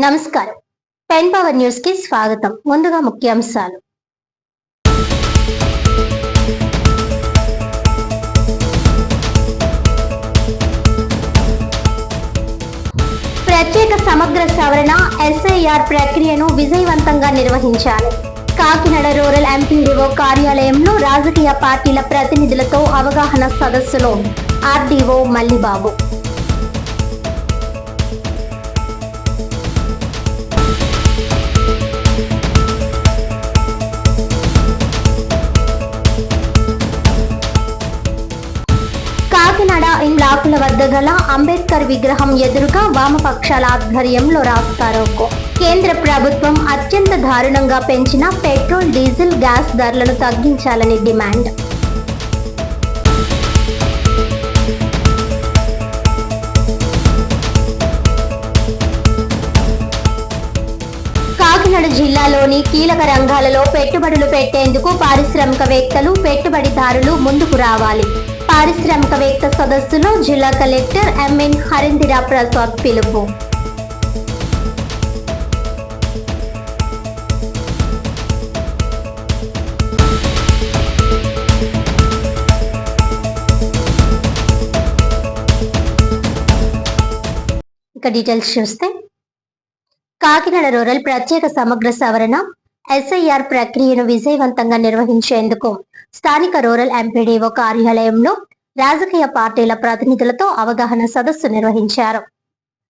నమస్కారం. Pen power news కి స్వాగతం. ముందుగా ముఖ్యాంశాలు. ప్రత్యేక సమగ్ర సవరణ ఎస్ఐఆర్ ప్రక్రియను విజయవంతంగా నిర్వహించాలి. కాకినాడ రూరల్ ఎంపీడీఓ కార్యాలయంలో రాజకీయ పార్టీల ప్రతినిధులతో అవగాహన సదస్సులో ఆర్డీఓ మల్లిబాబు. కాకినాడ ఇండ్లాకుల వద్ద గల అంబేద్కర్ విగ్రహం ఎదురుగా వామపక్షాల ఆధ్వర్యంలో రాస్తారోకో. కేంద్ర ప్రభుత్వం అత్యంత దారుణంగా పెంచిన పెట్రోల్, డీజిల్, గ్యాస్ ధరలను తగ్గించాలని డిమాండ్. కాకినాడ జిల్లాలోని కీలక రంగాలలో పెట్టుబడులు పెట్టేందుకు పారిశ్రామికవేత్తలు, పెట్టుబడిదారులు ముందుకు రావాలి. పారిశ్రామికవేత్త సదస్సులో జిల్లా కలెక్టర్ ఎంఎన్ హరిందిరా ప్రసాద్ పిలుపు. ఇక డీటెయిల్స్ చూస్తే, కాకినాడ రూరల్ ప్రత్యేక సమగ్ర సవరణ ఎస్ఐఆర్ ప్రక్రియను విజయవంతంగా నిర్వహించేందుకు స్థానిక రూరల్ ఎంపీడీఓ కార్యాలయంలో రాజకీయ పార్టీల ప్రతినిధులతో అవగాహన సదస్సు నిర్వహించారు.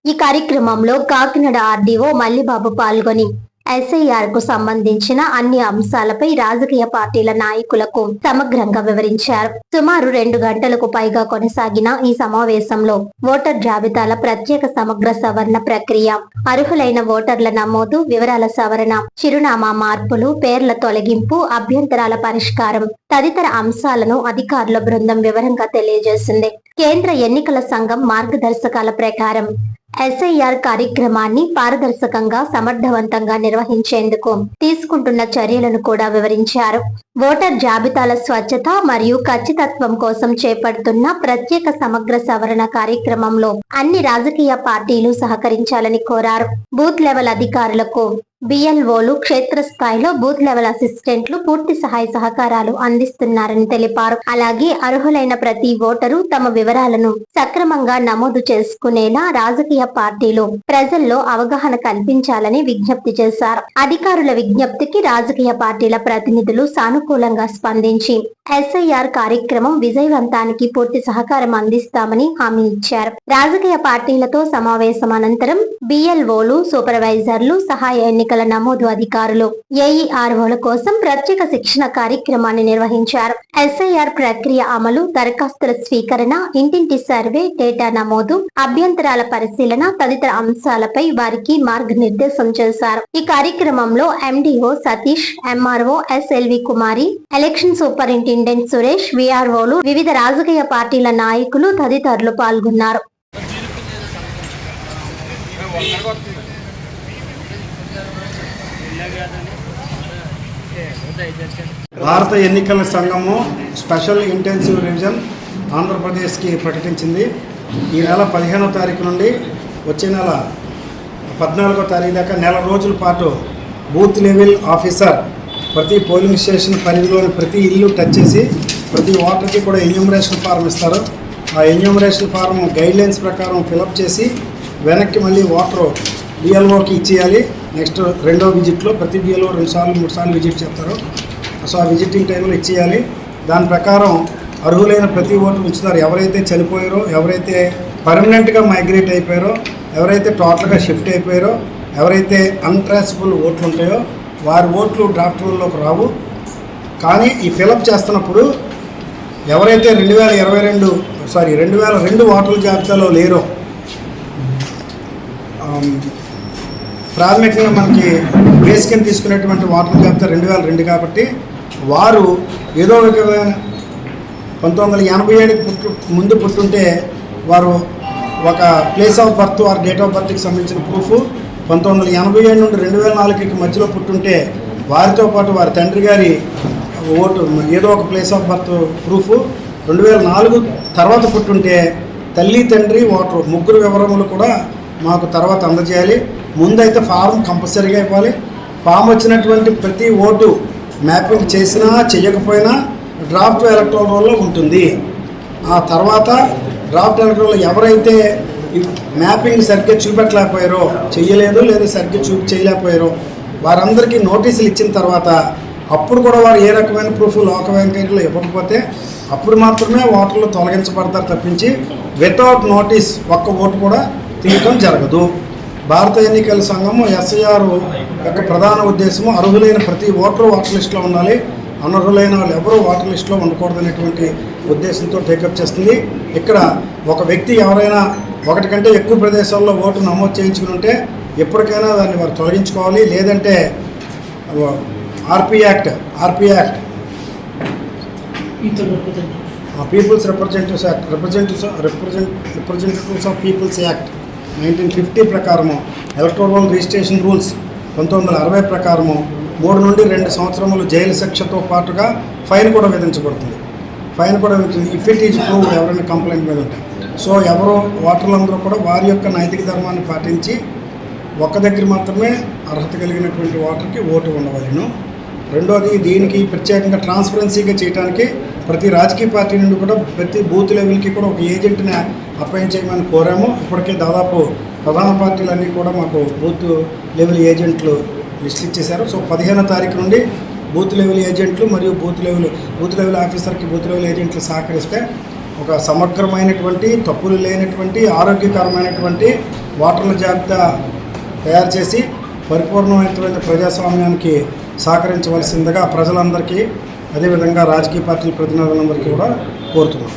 ఈ కార్యక్రమంలో కాకినాడ ఆర్డీఓ మల్లిబాబు పాల్గొని ఎస్ఐఆర్ కు సంబంధించిన అన్ని అంశాలపై రాజకీయ పార్టీల నాయకులకు సమగ్రంగా వివరించారు. సుమారు 2 గంటలకు పైగా కొనసాగిన ఈ సమావేశంలో ఓటర్ జాబితాల ప్రత్యేక సమగ్ర సవరణ ప్రక్రియ, అర్హులైన ఓటర్ల నమోదు, వివరాల సవరణ, చిరునామా మార్పులు, పేర్ల తొలగింపు, అభ్యంతరాల పరిష్కారం తదితర అంశాలను అధికారుల బృందం వివరంగా తెలియజేసింది. కేంద్ర ఎన్నికల సంఘం మార్గదర్శకాల ప్రకారం ఎస్ఐఆర్ కార్యక్రమాన్ని పారదర్శకంగా, సమర్థవంతంగా నిర్వహించేందుకు తీసుకుంటున్న చర్యలను కూడా వివరించారు. ఓటర్ జాబితాల స్వచ్ఛత మరియు ఖచ్చితత్వం కోసం చేపడుతున్న ప్రత్యేక సమగ్ర సవరణ కార్యక్రమంలో అన్ని రాజకీయ పార్టీలు సహకరించాలని కోరారు. బూత్ లెవెల్ అధికారులకు, బిఎల్ఓలు, క్షేత్రస్థాయిలో బూత్ లెవెల్ అసిస్టెంట్లు పూర్తి సహాయ సహకారాలు అందిస్తున్నారని తెలిపారు. అలాగే అర్హులైన ప్రతి ఓటరు తమ వివరాలను సక్రమంగా నమోదు చేసుకునేలా రాజకీయ పార్టీలు ప్రజల్లో అవగాహన కల్పించాలని విజ్ఞప్తి చేశారు. అధికారుల విజ్ఞప్తికి రాజకీయ పార్టీల ప్రతినిధులు సానుకూలంగా స్పందించి ఎస్ఐఆర్ కార్యక్రమం విజయవంతానికి పూర్తి సహకారం అందిస్తామని హామీ ఇచ్చారు. రాజకీయ పార్టీలతో సమావేశం అనంతరం బిఎల్ఓలు, సూపర్వైజర్లు, సహాయ ఎన్నికల నమోదు అధికారులు, ఏఈఆర్ఓల కోసం ప్రత్యేక శిక్షణ కార్యక్రమాన్ని నిర్వహించారు. ఎస్ఐఆర్ ప్రక్రియ అమలు, దరఖాస్తుల స్వీకరణ, ఇంటింటి సర్వే, డేటా నమోదు, అభ్యంతరాల పరిశీలన తదితర అంశాలపై వారికి మార్గనిర్దేశం చేశారు. ఈ కార్యక్రమంలో ఎండిఓ సతీష్, ఎంఆర్ఓ ఎస్ఎల్వి కుమారి, ఎలక్షన్ సూపరింటెండెంట్ సురేష్, విఆర్ఓలు, వివిధ రాజకీయ పార్టీల నాయకులు తదితరులు పాల్గొన్నారు. భారత ఎన్నికల సంఘము స్పెషల్ ఇంటెన్సివ్ రివిజన్ ఆంధ్రప్రదేశ్కి ప్రకటించింది. ఈ నెల 15వ తారీఖు నుండి వచ్చే నెల 14వ తారీఖు దాకా నెల రోజుల పాటు బూత్ లెవెల్ ఆఫీసర్ ప్రతి పోలింగ్ స్టేషన్ పరిధిలోని ప్రతి ఇల్లు టచ్ చేసి ప్రతి ఓటర్కి కూడా ఎన్యూమరేషన్ ఫారం ఇస్తారు. ఆ ఎన్యూమరేషన్ ఫారం గైడ్లైన్స్ ప్రకారం ఫిలప్ చేసి వెనక్కి మళ్ళీ ఓటరు బిఎల్ఓకి ఇచ్చేయాలి. నెక్స్ట్ 2వ విజిట్లో ప్రతి బిఎల్ఓ 2 సార్లు 3 సార్లు విజిట్ చేస్తారు. సో ఆ విజిటింగ్ టైంలో ఇచ్చేయాలి. దాని ప్రకారం అర్హులైన ప్రతి ఓటు ఉంచుతారు. ఎవరైతే చనిపోయారో, ఎవరైతే పర్మనెంట్గా మైగ్రేట్ అయిపోయారో, ఎవరైతే టోటల్గా షిఫ్ట్ అయిపోయారో, ఎవరైతే అన్ట్రాన్సిబుల్ ఓట్లు ఉంటాయో వారి ఓట్లు డ్రాఫ్ట్ రూల్లోకి రావు. కానీ ఈ ఫిలప్ చేస్తున్నప్పుడు ఎవరైతే 2002 ఓటర్ల జాబితాలో లేరో, ప్రాథమికంగా మనకి బేస్ కింద తీసుకునేటువంటి ఓటర్ల జాబితా 2002 కాబట్టి వారు ఏదో ఒక 1987 ముందు పుట్టుంటే వారు ఒక ప్లేస్ ఆఫ్ బర్త్ వారి డేట్ ఆఫ్ బర్త్కి సంబంధించిన ప్రూఫ్, 1987 నుండి 2004కి మధ్యలో పుట్టుంటే వారితో పాటు వారి తండ్రి గారి ఓటు ఏదో ఒక ప్లేస్ ఆఫ్ బర్త్ ప్రూఫ్, 2004 తర్వాత పుట్టుంటే తల్లి, తండ్రి, ఓటరు ముగ్గురు వివరములు కూడా మాకు తర్వాత అందజేయాలి. ముందైతే ఫారం కంపల్సరీగా ఇవ్వాలి. ఫామ్ వచ్చినటువంటి ప్రతి ఓటు మ్యాపింగ్ చేసినా చేయకపోయినా డ్రాఫ్ట్ ఎలక్ట్రల్ రోల్లో ఉంటుంది. ఆ తర్వాత డ్రాఫ్ట్ ఎలక్ట్రల్ రోల్ ఎవరైతే ఈ మ్యాపింగ్ సరిగ్గా చూపెట్టలేకపోయారో, చేయలేదు లేదా సరిగ్గా చేయలేకపోయారో వారందరికీ నోటీసులు ఇచ్చిన తర్వాత అప్పుడు కూడా వారు ఏ రకమైన ప్రూఫ్ లోక వెంకయ్యలో ఇవ్వకపోతే అప్పుడు మాత్రమే ఓటర్లు తొలగించబడతారు తప్పించి వితౌట్ నోటీస్ ఒక్క ఓటు కూడా తీయటం జరగదు. భారత ఎన్నికల సంఘం ఎస్ఐఆర్ యొక్క ప్రధాన ఉద్దేశము అర్హులైన ప్రతి ఓటర్ లిస్టులో ఉండాలి, అనర్హులైన వాళ్ళు ఎవరూ ఓటర్ లిస్టులో ఉండకూడదనేటువంటి ఉద్దేశంతో టేకప్ చేస్తుంది. ఇక్కడ ఒక వ్యక్తి ఎవరైనా ఒకటి కంటే ఎక్కువ ప్రదేశాల్లో ఓటు నమోదు చేయించుకుని ఉంటే ఎప్పటికైనా దాన్ని వారు తొలగించుకోవాలి. లేదంటే RP act peoples representatives act representatives of peoples act 1950 ప్రకారము, ఎలక్టోరల్ రోల్ రిజిస్ట్రేషన్ రూల్స్ 1960 ప్రకారము 3 నుండి 2 సంవత్సరములు జైలు శిక్షతో పాటుగా ఫైన్ కూడా విధించబడుతుంది. ఇఫ్ ఇట్ ఈజ్ ప్రూవ్డ్ ఎవరైనా కంప్లైంట్ మీద ఉంటాయి. సో ఎవరో ఓటర్లందరూ కూడా వారి యొక్క నైతిక ధర్మాన్ని పాటించి ఒక్క దగ్గర మాత్రమే అర్హత కలిగినటువంటి ఓటర్కి ఓటు ఉండవలను. రెండోది, దీనికి ప్రత్యేకంగా ట్రాన్స్పరెన్సీగా చేయడానికి ప్రతి రాజకీయ పార్టీ నుండి కూడా ప్రతి బూత్ లెవెల్కి కూడా ఒక ఏజెంట్ని అపాయింట్ చేయమని కోరాము. ఇప్పటికే దాదాపు ప్రధాన పార్టీలన్నీ కూడా మాకు బూత్ లెవెల్ ఏజెంట్లు లిస్ట్ ఇచ్చేశారు. సో 15వ తారీఖు నుండి బూత్ లెవెల్ ఏజెంట్లు మరియు బూత్ లెవెల్ ఆఫీసర్కి బూత్ లెవెల్ ఏజెంట్లు సహకరిస్తే ఒక సమగ్రమైనటువంటి, తప్పులు లేనటువంటి, ఆరోగ్యకరమైనటువంటి ఓటర్ల జాబితా తయారు చేసి పరిపూర్ణమైనటువంటి ప్రజాస్వామ్యానికి సహకరించవలసిందిగా ప్రజలందరికీ, అదేవిధంగా రాజకీయ పార్టీల ప్రతినిధులందరికీ కూడా కోరుతున్నాం.